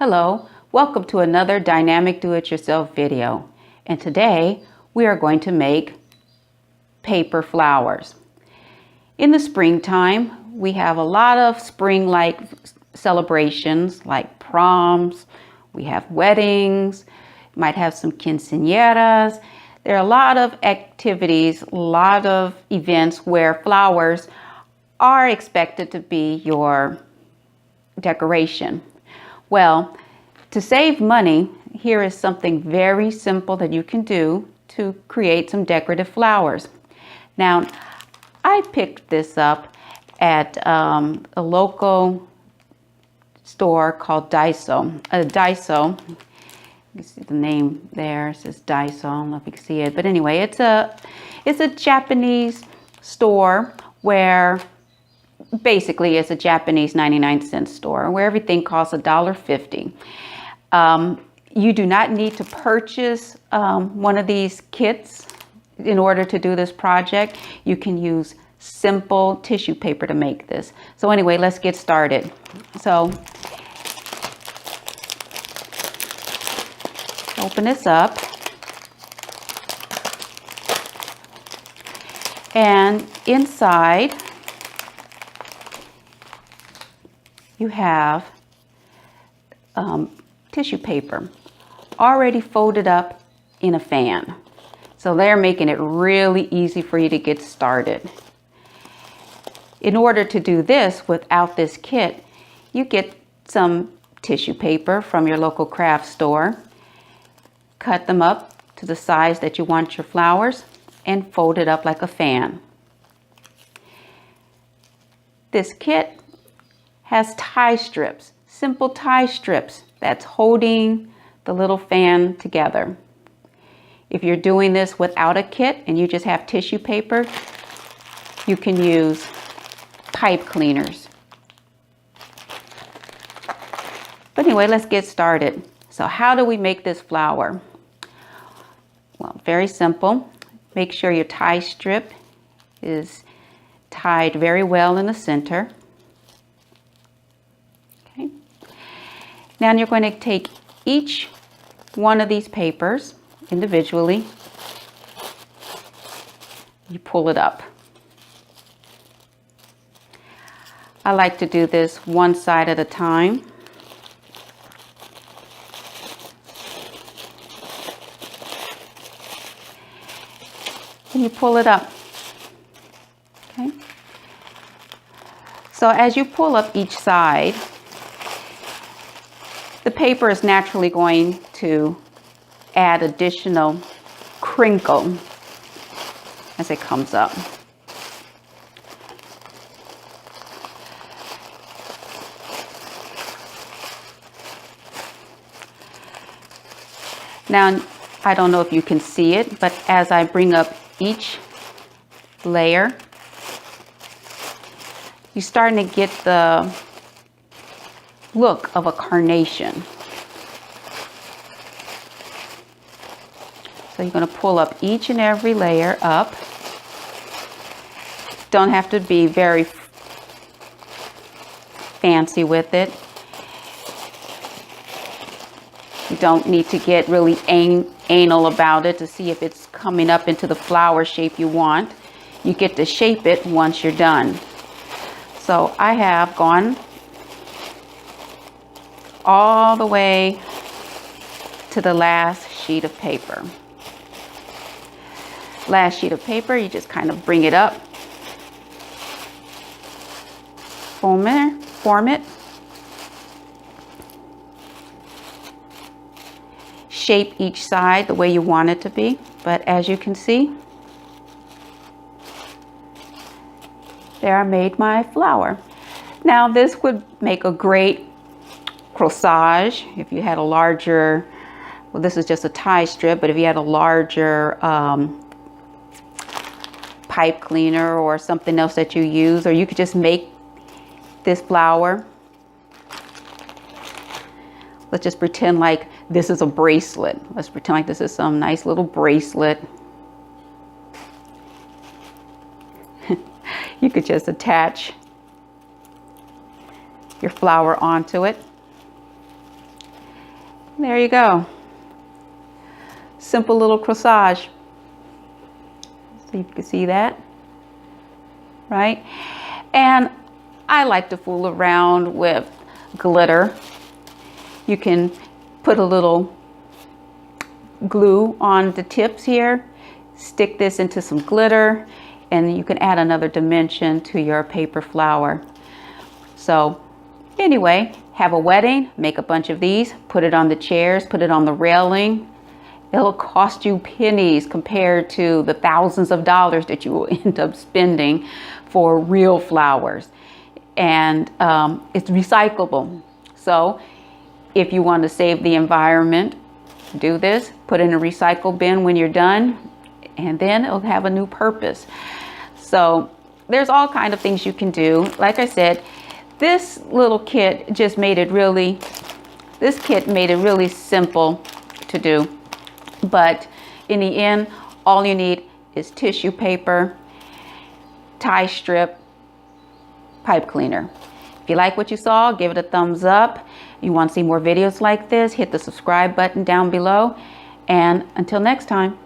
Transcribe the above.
Hello, welcome to another dynamic do-it-yourself video. And today we are going to make paper flowers. In the springtime, we have a lot of spring-like celebrations like proms, we have weddings, might have some quinceañeras. There are a lot of activities, a lot of events where flowers are expected to be your decoration. Well, to save money, here is something very simple that you can do to create some decorative flowers. Now, I picked this up at a local store called Daiso. Daiso, you see the name there, it says Daiso, I don't know if you can see it, but anyway, it's a Japanese store where basically it's a Japanese 99-cent store where everything costs $1.50. You do not need to purchase one of these kits in order to do this project. You can use simple tissue paper to make this. So anyway, let's get started. So open this up. And inside you have tissue paper already folded up in a fan. So they're making it really easy for you to get started. In order to do this without this kit, you get some tissue paper from your local craft store, cut them up to the size that you want your flowers, and fold it up like a fan. This kit has tie strips, simple tie strips that's holding the little fan together. If you're doing this without a kit and you just have tissue paper, you can use pipe cleaners. But anyway, let's get started. So how do we make this flower? Well, very simple. Make sure your tie strip is tied very well in the center. Okay. Now you're going to take each one of these papers individually. You pull it up. I like to do this one side at a time. And you pull it up. Okay. So as you pull up each side, the paper is naturally going to add additional crinkle as it comes up. Now, I don't know if you can see it, but as I bring up each layer, you're starting to get the look of a carnation. So you're going to pull up each and every layer up. Don't have to be very fancy with it. You don't need to get really anal about it to see if it's coming up into the flower shape you want. You get to shape it once you're done. So I have gone all the way to the last sheet of paper. Last sheet of paper, you just kind of bring it up, form it, shape each side the way you want it to be. But as you can see, there I made my flower. Now this would make a great corsage if you had a larger, well, this is just a tie strip, but if you had a larger pipe cleaner or something else that you use, or you could just make this flower. Let's just pretend like this is a bracelet. Let's pretend like this is some nice little bracelet. You could just attach your flower onto it. There you go. Simple little corsage. See if you can see that, right? And I like to fool around with glitter. You can put a little glue on the tips here, stick this into some glitter, and you can add another dimension to your paper flower. So anyway, have a wedding, make a bunch of these, put it on the chairs, put it on the railing. It'll cost you pennies compared to the thousands of dollars that you will end up spending for real flowers. And it's recyclable. So if you want to save the environment, do this, put in a recycle bin when you're done, and then it'll have a new purpose. So there's all kinds of things you can do. Like I said, this little kit just made it really, simple to do. But in the end, all you need is tissue paper, tie strip, pipe cleaner. If you like what you saw, give it a thumbs up. You want to see more videos like this, hit the subscribe button down below. And until next time.